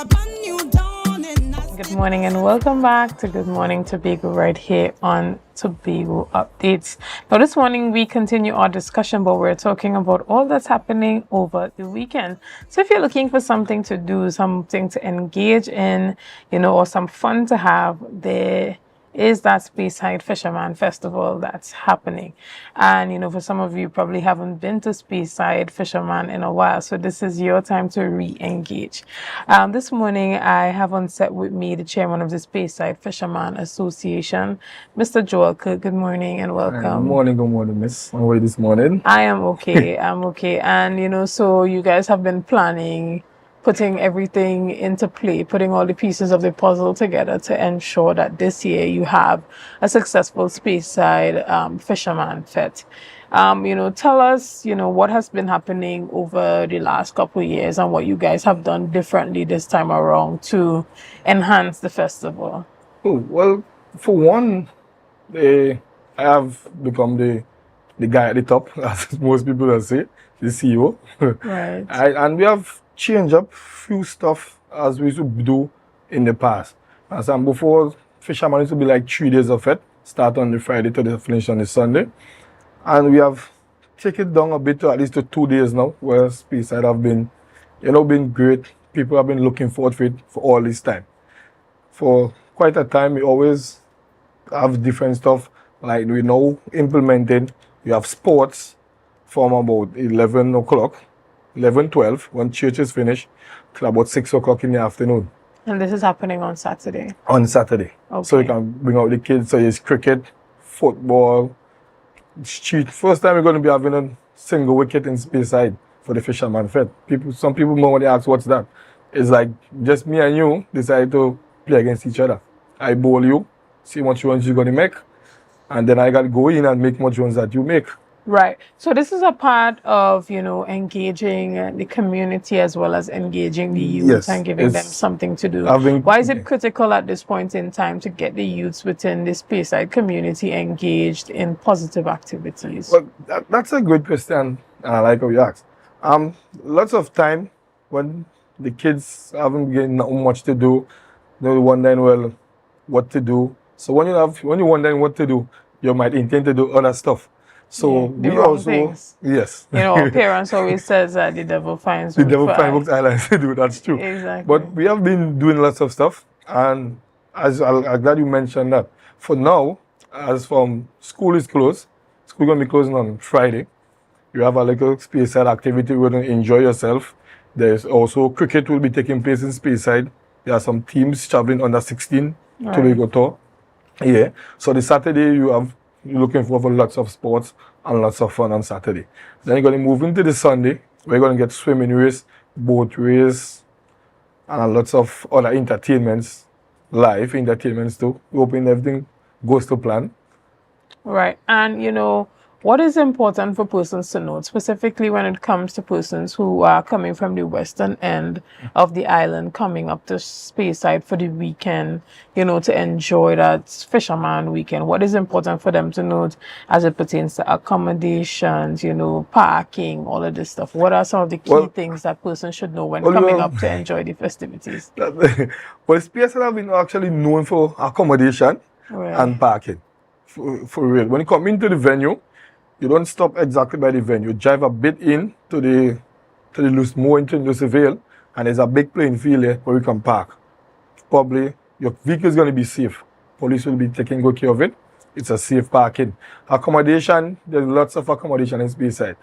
a brand new dawning. Good morning and welcome back to Good Morning Tobago right here on Tobago Updates. Now this morning we continue our discussion, but we're talking about all that's happening over the weekend. So if you're looking for something to do, something to engage in, or some fun to have, there is that Speyside Fisherman Festival that's happening. And, for some of you probably haven't been to Speyside Fisherman in a while, so this is your time to re-engage. This morning, I have on set with me the chairman of the Speyside Fisherman Association, Mr. Joel Cook. Good morning and welcome. Good morning, miss. How are you this morning? I am okay, I'm okay. And, so you guys have been planning, putting everything into play, putting all the pieces of the puzzle together to ensure that this year you have a successful Speyside Fisherman Fete. Tell us, what has been happening over the last couple of years and what you guys have done differently this time around to enhance the festival. Oh, well, for one, I have become the guy at the top, as most people will say, the CEO. Right. And we have changed up few stuff as we used to do in the past. As before, Fisherman used to be like 3 days of it, start on the Friday to the finish on the Sunday. And we have taken it down a bit to at least to 2 days now, where Speyside have been, been great. People have been looking forward to it for all this time. For quite a time, we always have different stuff, like we now implemented. We have sports from about 11 o'clock, 11:12, when church is finished, till about 6 o'clock in the afternoon. And this is happening on Saturday? On Saturday. Okay. So you can bring out the kids. So it's cricket, football, street. First time we're going to be having a single wicket in Speyside for the Fisherman Fete. Some people know when they ask what's that. It's like just me and you decide to play against each other. I bowl you, see how much runs you're going to make, and then I got to go in and make much runs that you make. Right. So this is a part of, engaging the community as well as engaging the youth. Yes, and giving them something to do. Why is it critical at this point in time to get the youths within the Speyside community engaged in positive activities? Well, that's a good question, and I like how you asked. Lots of time when the kids haven't getting much to do, they're wondering, well, what to do. So when you're wondering what to do, you might intend to do other stuff. So the wrong things. Yes. Parents always says that the devil finds the devil finds books islands to do. That's true. Exactly. But we have been doing lots of stuff, and I'm glad you mentioned that. For now, as from school is closed, school gonna be closing on Friday. You have a little Speyside activity. You're gonna enjoy yourself. There's also cricket will be taking place in Speyside. There are some teams traveling under 16 Tobago tour. Yeah. So the Saturday you're looking for lots of sports and lots of fun on Saturday. Then you're going to move into the Sunday. We're going to get swimming race, boat race, and lots of other entertainments, live entertainments too. We're hoping everything goes to plan. Right. And, what is important for persons to note, specifically when it comes to persons who are coming from the western end of the island, coming up to Speyside for the weekend, to enjoy that Fisherman weekend? What is important for them to note as it pertains to accommodations, parking, all of this stuff? What are some of the key things that persons should know when coming up to enjoy the festivities? Speyside have been actually known for accommodation and parking. For real. When you come into the venue, you don't stop exactly by the venue. You drive a bit in to the more into the Vale, and there's a big playing field there where you can park. Probably your vehicle is going to be safe. Police will be taking good care of it. It's a safe parking. Accommodation, there's lots of accommodation in Speyside.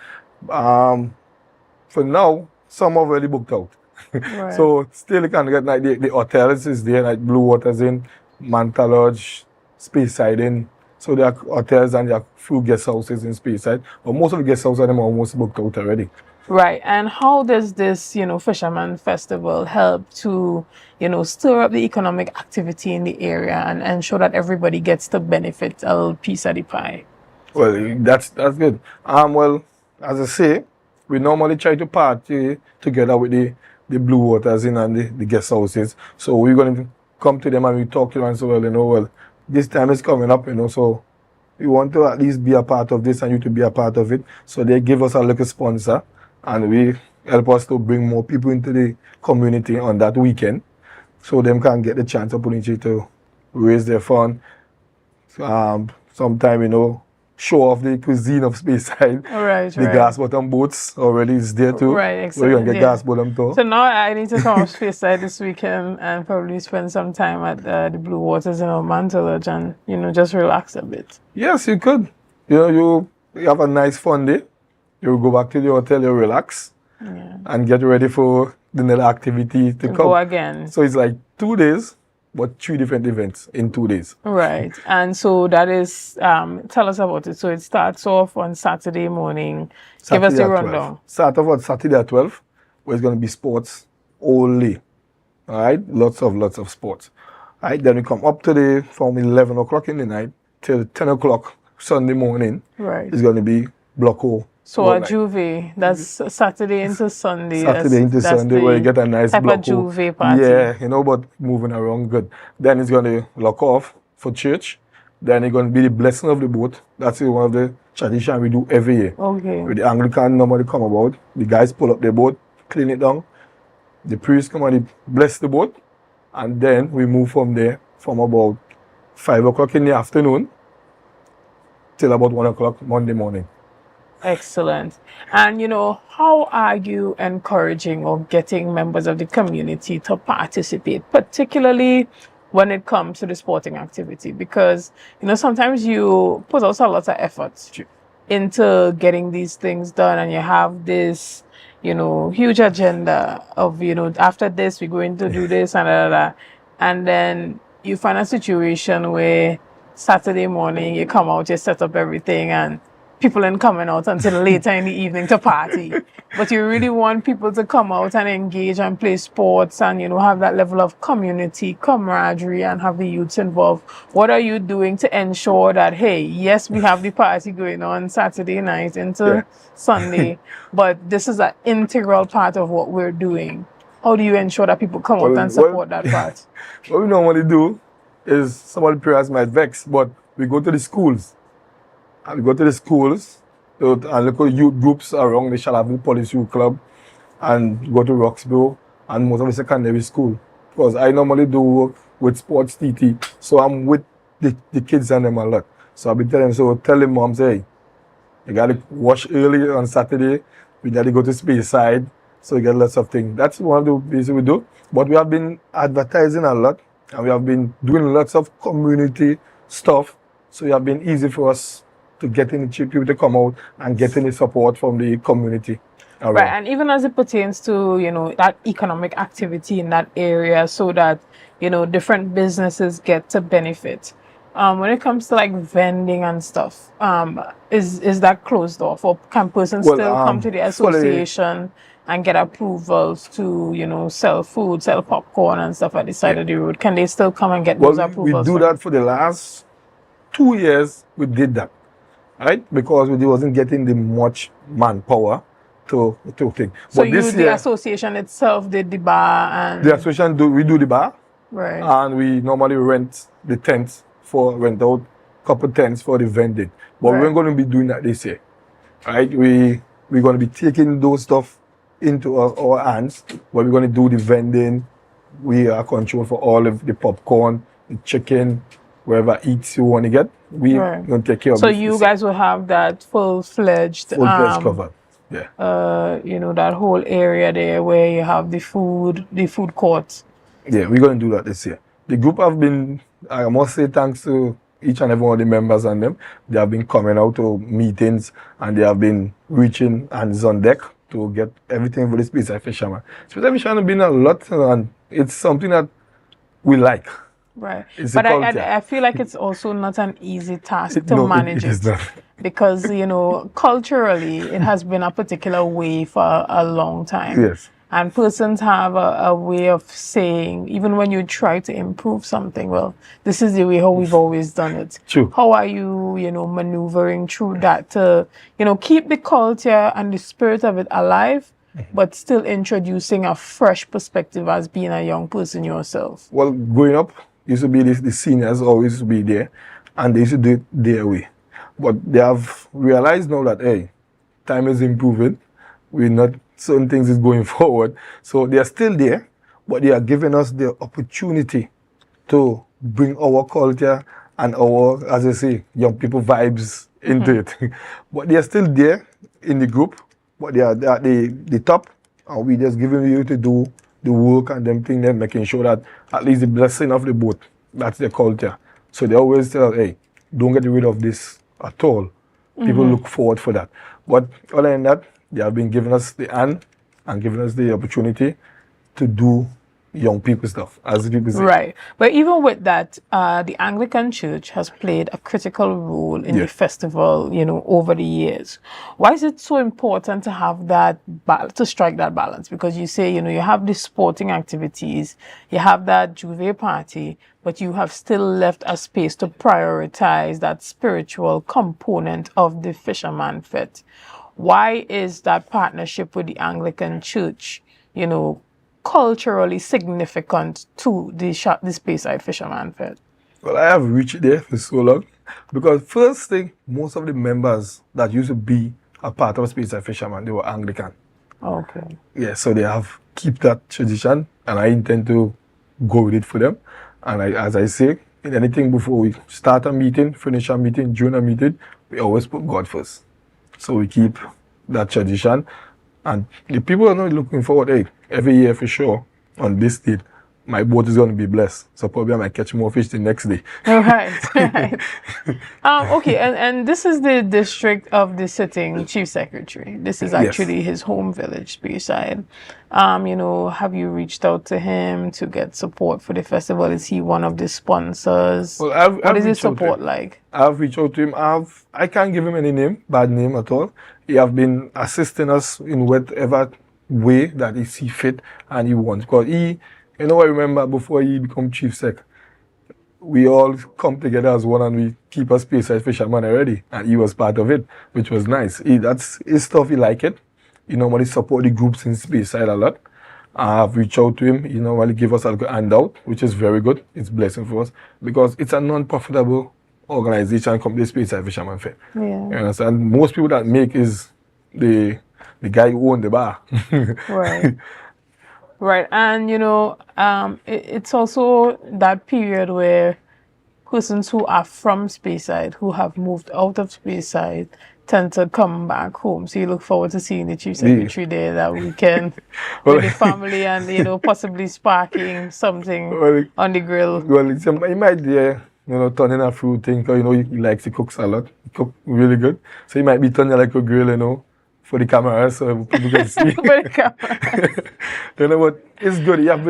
For now, some are already booked out. Right. So still you can get like the hotels is there, like Blue Waters in, Manta Lodge, Speyside in. So there are hotels and there are few guest houses in Speyside, but most of the guest houses are almost booked out already. Right. And how does this, Fisherman Festival help to, stir up the economic activity in the area and ensure that everybody gets to benefit a little piece of the pie? Well, that's good. Well, as I say, we normally try to party together with the Blue Waters in and the guest houses. So we're going to come to them and we talk to them and say, well, this time is coming up, so we want to at least be a part of this and you to be a part of it. So they give us a little sponsor and we help us to bring more people into the community on that weekend. so them can get the chance opportunity to raise their fund. Sometime, show off the cuisine of Speyside. Right, The right. glass bottom boats already is there too. Right, So you can excellent, get yeah. glass bottom too. So now I need to come up Speyside this weekend and probably spend some time at the Blue Waters in Mantelage and, just relax a bit. Yes, you could. You have a nice fun day. You go back to the hotel, you relax, and get ready for the next activity to come. Go again. So it's like 2 days, but 3 different events in 2 days. Right. And so that is, tell us about it. So it starts off on Saturday morning. Give us Saturday the at 12. rundown. Start off on Saturday at 12, where it's going to be sports only. All right? Lots of sports. All right? Then we come up to from 11 o'clock in the night till 10 o'clock Sunday morning. Right. It's going to be Block O. So all a night. Juve, that's Saturday into Sunday. Saturday into that's Sunday, where you get a nice type block of Juve party. Yeah, but moving around good. Then it's going to lock off for church. Then it's going to be the blessing of the boat. That's one of the traditions we do every year. Okay. With the Anglican normally come about, the guys pull up their boat, clean it down. The priest come and he bless the boat. And then we move from there from about 5 o'clock in the afternoon till about 1 o'clock Monday morning. Excellent. And, how are you encouraging or getting members of the community to participate, particularly when it comes to the sporting activity? Because, sometimes you put out a lot of effort into getting these things done and you have this, huge agenda of, after this, we're going to do this and that. And then you find a situation where Saturday morning you come out, you set up everything and people ain't coming out until later in the evening to party. But you really want people to come out and engage and play sports and, have that level of community, camaraderie and have the youths involved. What are you doing to ensure that, hey, yes, we have the party going on Saturday night into Sunday, but this is an integral part of what we're doing? How do you ensure that people come out and support that part? What we normally do is, some of the parents might vex, but we go to the schools. And we go to the schools and look at youth groups around the Shalavu Police Youth Club and go to Roxborough and most of the secondary school. Because I normally do work with sports TT, so I'm with the kids and them a lot. So I'll be telling them, tell the moms, hey, you got to wash early on Saturday, we got to go to Speyside, so you get lots of things. That's one of the things we do. But we have been advertising a lot and we have been doing lots of community stuff, so it has been easy for us to getting the people to come out and getting the support from the community. Right, and even as it pertains to, that economic activity in that area so that, different businesses get to benefit. When it comes to like vending and stuff, is that closed off, or can persons still come to the association and get approvals to, sell food, sell popcorn and stuff at the side of the road? Can they still come and get those approvals? We do that for the last 2 years. We did that. Right? Because we wasn't getting the much manpower to think. So but this the year, association itself did the bar and... The association we do the bar. Right. And we normally rent the tents rent out a couple tents for the vending. But we're going to be doing that this year. Right? We're going to be taking those stuff into our hands, where we're going to do the vending. We are control for all of the popcorn, the chicken, wherever eats you want to get. We're going to take care of it. So you guys will have that full-fledged covered. Yeah. That whole area there where you have the food court. Yeah, we're going to do that this year. The group have been, I must say thanks to each and every one of the members and them. They have been coming out to meetings and they have been reaching hands on deck to get everything for the Speyside Fisherman. Speyside Fisherman has been a lot, and it's something that we like. Right. It's but I feel like it's also not an easy task to manage it is not. Because, culturally, it has been a particular way for a long time. Yes. And persons have a way of saying, even when you try to improve something, well, this is the way how we've always done it. True. How are you, maneuvering through that to, keep the culture and the spirit of it alive, but still introducing a fresh perspective as being a young person yourself? Well, growing up, used to be the seniors always used to be there, and they used to do it their way. But they have realized now that, hey, time is improving. Certain things is going forward. So they are still there, but they are giving us the opportunity to bring our culture and our, as I say, young people vibes into it. But they are still there in the group, but they are at the top, and we just giving you to do the work and them thing, then making sure that at least the blessing of the boat, that's their culture. So they always tell, hey, don't get rid of this at all. People look forward for that. But other than that, they have been giving us the hand and giving us the opportunity to do young people stuff, as the people say. Right. But even with that, the Anglican Church has played a critical role in the festival, over the years. Why is it so important to have that, to strike that balance? Because you say, you have the sporting activities, you have that Juve party, but you have still left a space to prioritize that spiritual component of the Fisherman Fete. Why is that partnership with the Anglican Church, culturally significant to the Speyside Fisherman Fete? Well, I have reached there for so long because first thing, most of the members that used to be a part of Speyside Fisherman, they were Anglican. Okay. Yeah, so they have keep that tradition, and I intend to go with it for them. And as I say, in anything before we start a meeting, finish a meeting, join a meeting, we always put God first. So we keep that tradition. And the people are not looking forward, hey, every year for sure, on this date, my boat is going to be blessed. So probably I might catch more fish the next day. All right. Okay, and this is the district of the sitting chief secretary. This is actually his home village, Speyside. Have you reached out to him to get support for the festival? Is he one of the sponsors? Well, what is his support like? I've reached out to him. I can't give him any bad name at all. He have been assisting us in whatever way that he see fit and he wants. Because I remember before he become chief sec, we all come together as one and we keep a Speyside Fisherman already. And he was part of it, which was nice. That's his stuff, he like it. He normally support the groups in Speyside a lot. I've reached out to him. He normally give us a little handout, which is very good. It's a blessing for us because it's a non-profitable organization come this Speyside Fisherman Fete. Yeah. You understand? Most people that make is the guy who owned the bar. Right. Right. And it's also that period where persons who are from Speyside, who have moved out of Speyside, tend to come back home. So you look forward to seeing the chief secretary there that weekend with the family and possibly sparking something on the grill. Well, he might turning a fruit thing, because he likes to cook salad. He cook really good. So he might be turning like a grill, for the camera so people can see. For the camera. But it's good. I've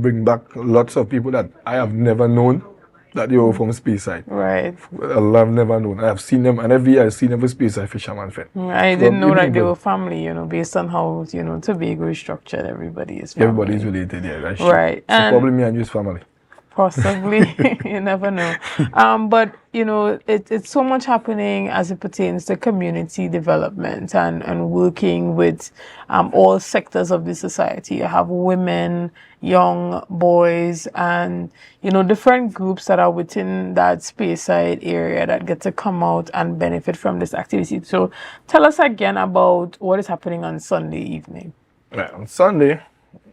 bring back lots of people that I have never known that they were from Speyside. Right. I've never known. I have seen them, and every year I've seen them for Speyside Fisherman Fete. I didn't know that they were family, based on how, Tobago is structured. Everybody is family. Everybody's related, yeah. That's right. So probably me and you's family. Possibly. You never know. But, it's so much happening as it pertains to community development and working with all sectors of the society. You have women, young boys, and, different groups that are within that Speyside area that get to come out and benefit from this activity. So tell us again about what is happening on Sunday evening. Right. On Sunday,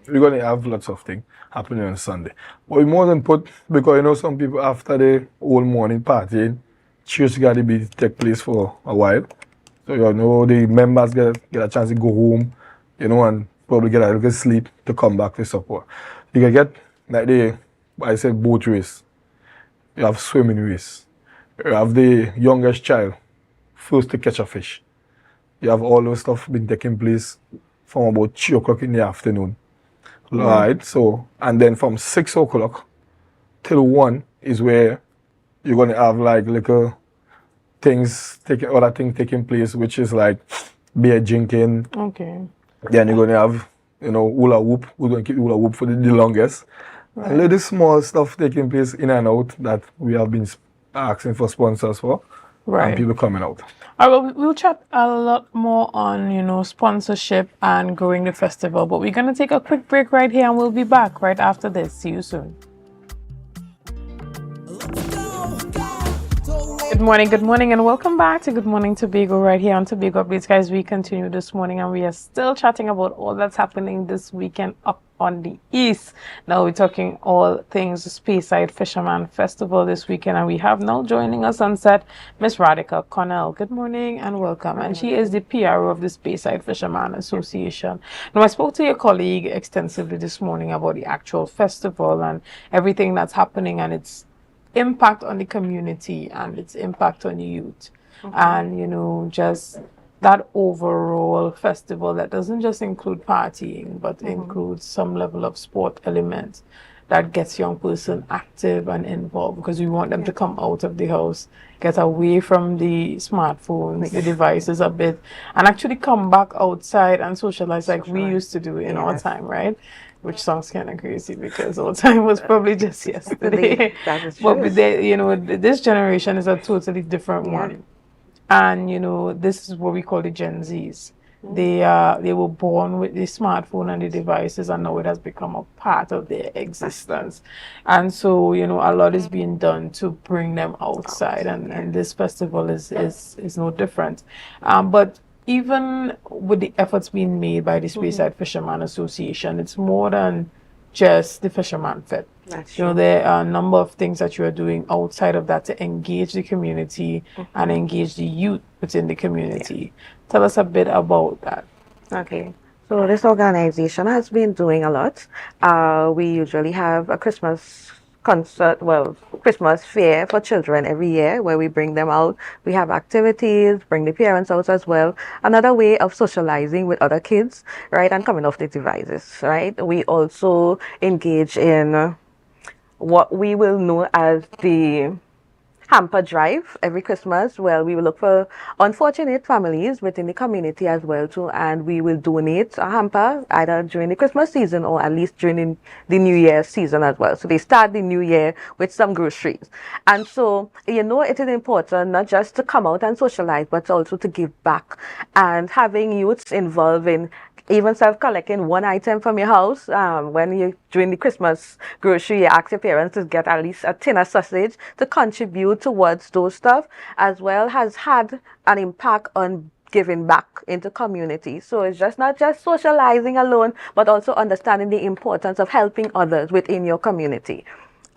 we're going to have lots of things happening on Sunday. But we more than put, because some people after the whole morning party, church got to be take place for a while. So the members get a chance to go home, and probably get a little sleep to come back to support. You can get like boat race. You have swimming race. You have the youngest child first to catch a fish. You have all those stuff been taking place from about 3 o'clock in the afternoon. Right, so, and then from 6 o'clock till 1 is where you're going to have like little other things taking place, which is like beer drinking. Okay. Then you're going to have, hula hoop. We're going to keep hula hoop for the longest. Right. And little small stuff taking place in and out that we have been asking for sponsors for. Right. And people coming out. All right, we'll chat a lot more on, sponsorship and growing the festival, but we're going to take a quick break right here and we'll be back right after this. See you soon. good morning, and welcome back to Good Morning Tobago right here on Tobago Updates, guys. We continue this morning, and we are still chatting about all that's happening this weekend up on the east. Now we're talking all things Speyside Fisherman Festival this weekend, and we have now joining us on set Miss Radhika Connell. Good morning and welcome. And she is the PRO of the Speyside Fisherman Association. Now I spoke to your colleague extensively this morning about the actual festival and everything that's happening and its impact on the community and its impact on the youth. And just that overall festival that doesn't just include partying but includes some level of sport element that gets young person active and involved, because we want them to come out of the house, get away from the smartphones, the devices a bit, and actually come back outside and socialize like we used to do in our time, right? Which sounds kind of crazy because our time was probably just yesterday. That is But true. this generation is a totally different one. And this is what we call the Gen Zs. They were born with the smartphone and the devices, and now it has become a part of their existence. And so a lot is being done to bring them outside, and this festival is no different. But even with the efforts being made by the Speyside Fisherman Association, it's more than just the Fisherman Fed. That's There are a number of things that you are doing outside of that to engage the community and engage the youth within the community. Tell us a bit about that. Okay. So this organization has been doing a lot. We usually have a Christmas Christmas fair for children every year where we bring them out. We have activities, bring the parents out as well. Another way of socializing with other kids, right, and coming off the devices, right? We also engage in what we will know as the hamper drive every Christmas. Well, we will look for unfortunate families within the community as well too, and we will donate a hamper either during the Christmas season or at least during the New Year season as well. So they start the new year with some groceries. And so, it is important not just to come out and socialize, but also to give back. And having youths involved in even self-collecting one item from your house, when you during the Christmas grocery, you ask your parents to get at least a tin of sausage to contribute towards those stuff, as well has had an impact on giving back into community. So it's just not just socializing alone, but also understanding the importance of helping others within your community.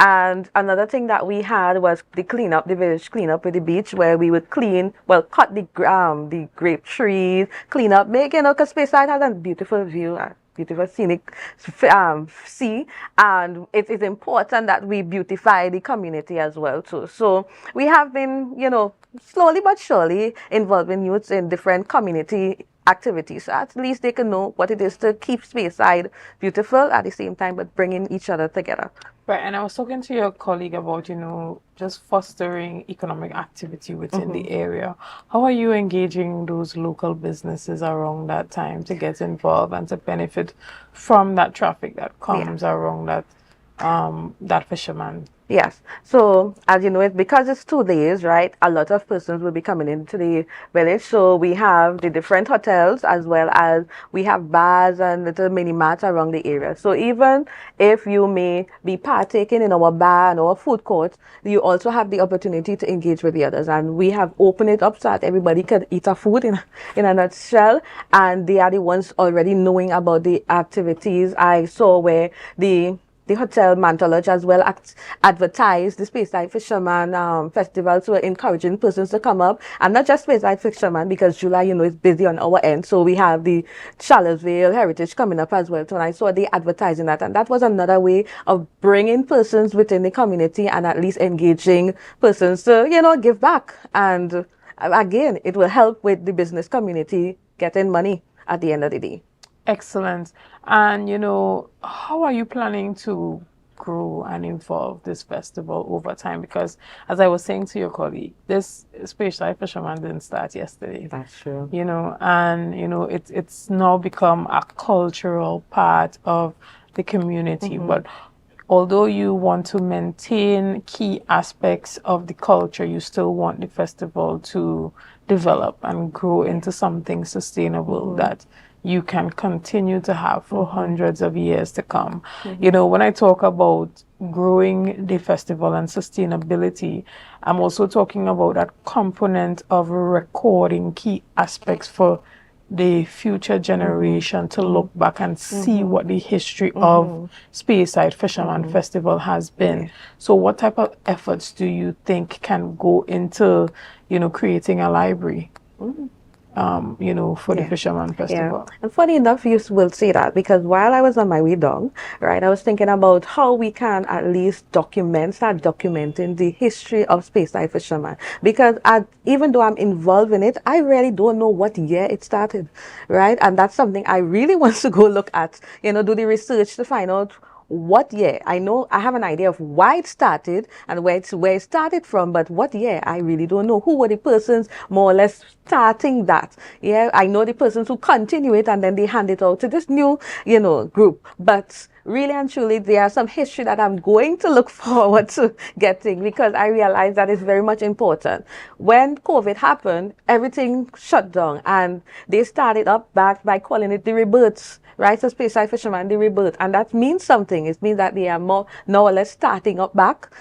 And another thing that we had was the village cleanup with the beach, where we would cut the grape trees, clean up, because Speyside has a beautiful view, beautiful scenic sea, and it is important that we beautify the community as well too. So we have been, slowly but surely involving youths in different community activities, so at least they can know what it is to keep Speyside beautiful at the same time, but bringing each other together. Right, and I was talking to your colleague about, just fostering economic activity within the area. How are you engaging those local businesses around that time to get involved and to benefit from that traffic that comes around that fisherman? Yes. So, as you know, it's because it's 2 days, right? A lot of persons will be coming into the village. So we have the different hotels, as well as we have bars and little mini marts around the area. So even if you may be partaking in our bar and our food court, you also have the opportunity to engage with the others. And we have opened it up so that everybody can eat our food in a nutshell. And they are the ones already knowing about the activities. I saw where the Hotel Manta Lodge as well advertised the Speyside Fisherman Festival, so we're encouraging persons to come up, and not just Speyside Fisherman, because July, is busy on our end. So we have the Charlottesville Heritage coming up as well. So I saw they advertising that, and that was another way of bringing persons within the community and at least engaging persons to, give back. And again, it will help with the business community getting money at the end of the day. Excellent. And, how are you planning to grow and evolve this festival over time? Because, as I was saying to your colleague, this Speyside Fisherman didn't start yesterday. That's true. It's now become a cultural part of the community. But although you want to maintain key aspects of the culture, you still want the festival to develop and grow into something sustainable that you can continue to have for hundreds of years to come. You know, when I talk about growing the festival and sustainability, I'm also talking about that component of recording key aspects for the future generation to look back and see what the history of Speyside Fisherman Festival has been. So what type of efforts do you think can go into, you know, creating a library? You know, for the Fisherman Festival. And funny enough, you will say that because while I was on my way down, right, I was thinking about how we can at least start documenting the history of Speyside Fisherman. Because even though I'm involved in it, I really don't know what year it started, right? And that's something I really want to go look at, you know, do the research to find out what year. I know I have an idea of why it started and where it started from, but what year I really don't know. Who were the persons more or less starting that? Yeah, I know the persons who continue it and then they hand it out to this new, you know, group. But really and truly, there are some history that I'm going to look forward to getting because I realize that it's very much important. When COVID happened, everything shut down and they started up back by calling it the rebirths. Right, so Speyside Fisherman, the rebirth, and that means something. It means that they are more or less starting up back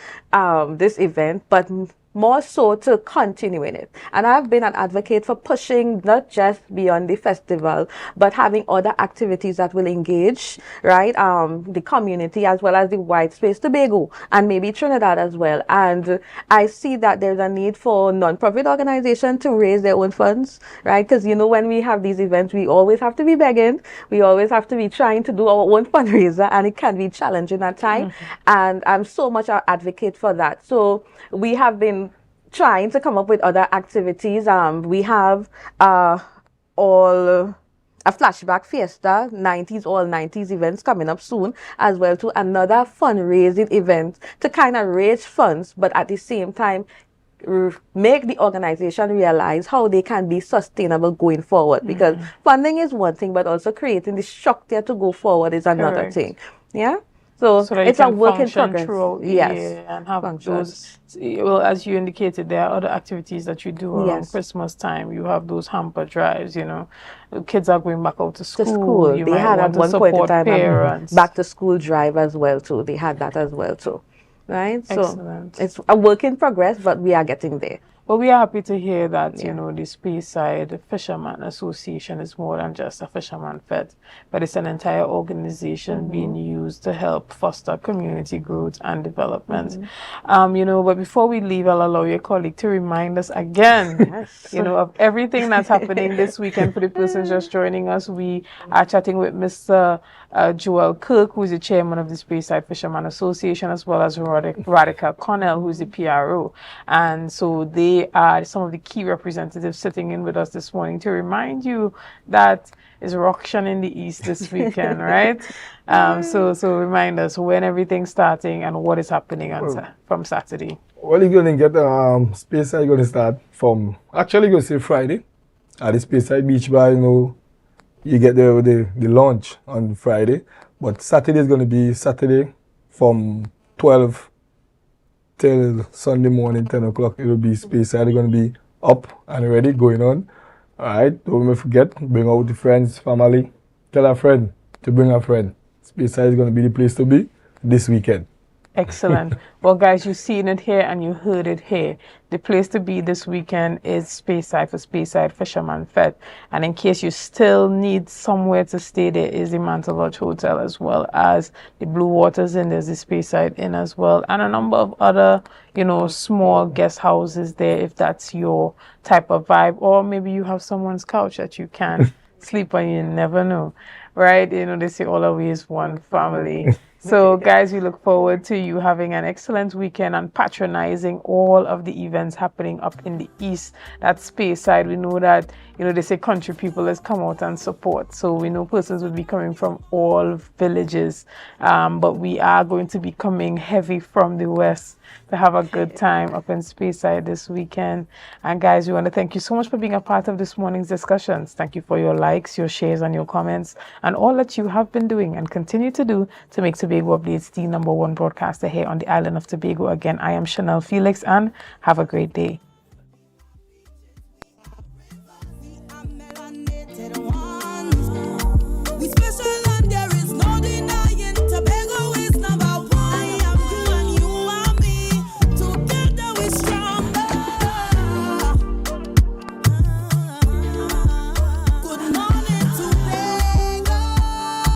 this event, but more so to continuing it. And I've been an advocate for pushing not just beyond the festival, but having other activities that will engage, right, the community as well as the white space Tobago and maybe Trinidad as well. And I see that there's a need for non-profit organizations to raise their own funds, right? Because, you know, when we have these events, we always have to be begging. We always have to be trying to do our own fundraiser, and it can be challenging at times. And I'm so much an advocate for that. So we have been trying to come up with other activities. We have a flashback fiesta, all 90s events coming up soon, as well to another fundraising event to kind of raise funds, but at the same time make the organization realize how they can be sustainable going forward. Because funding is one thing, but also creating the structure to go forward is another thing. Yeah. So it's a work in progress. Yes. And have those, well, as you indicated, there are other activities that you do around Christmas time. You have those hamper drives, you know, kids are going back out to school. You they had at one point in time back to school drive as well too. They had that as well too. Right? Excellent. So it's a work in progress, but we are getting there. Well, we are happy to hear that, you know, the Speyside Fisherman Association is more than just a fisherman fed, but it's an entire organization being used to help foster community growth and development. You know, but before we leave, I'll allow your colleague to remind us again, you know, of everything that's happening this weekend. For the persons just joining us, we are chatting with Mr. Joel Kirk, who is the chairman of the Speyside Fisherman Association, as well as Radhika Connell, who is the PRO. And so they are some of the key representatives sitting in with us this morning to remind you that it's Roction in the East this weekend, right? So remind us when everything's starting and what is happening on from Saturday. Well, you're going to get Speyside going to start from, actually going to say Friday at the Speyside Beach Bar. You know, you get the launch on Friday, but Saturday is going to be Saturday from 12 till Sunday morning, 10 o'clock. It will be Speyside. They're going to be up and ready, going on. All right, don't forget, bring out the friends, family. Tell a friend to bring a friend. Speyside is going to be the place to be this weekend. Excellent. Well, guys, you've seen it here and you heard it here. The place to be this weekend is Speyside for Speyside Fisherman Fed. And in case you still need somewhere to stay, there is the Mantle Lodge Hotel, as well as the Blue Waters Inn. There's the Speyside Inn as well, and a number of other, you know, small guest houses there if that's your type of vibe. Or maybe you have someone's couch that you can sleep on. You never know, right? You know, they say all of we is one family. So, guys, we look forward to you having an excellent weekend and patronizing all of the events happening up in the East. That Speyside, we know that, you know, they say country people, let's come out and support. So we know persons will be coming from all villages, but we are going to be coming heavy from the West to have a good time up in Speyside this weekend. And guys, we want to thank you so much for being a part of this morning's discussions. Thank you for your likes, your shares, and your comments, and all that you have been doing and continue to do to make Tobago Updates the #1 broadcaster here on the island of Tobago. Again, I am Chanel Felix, and have a great day.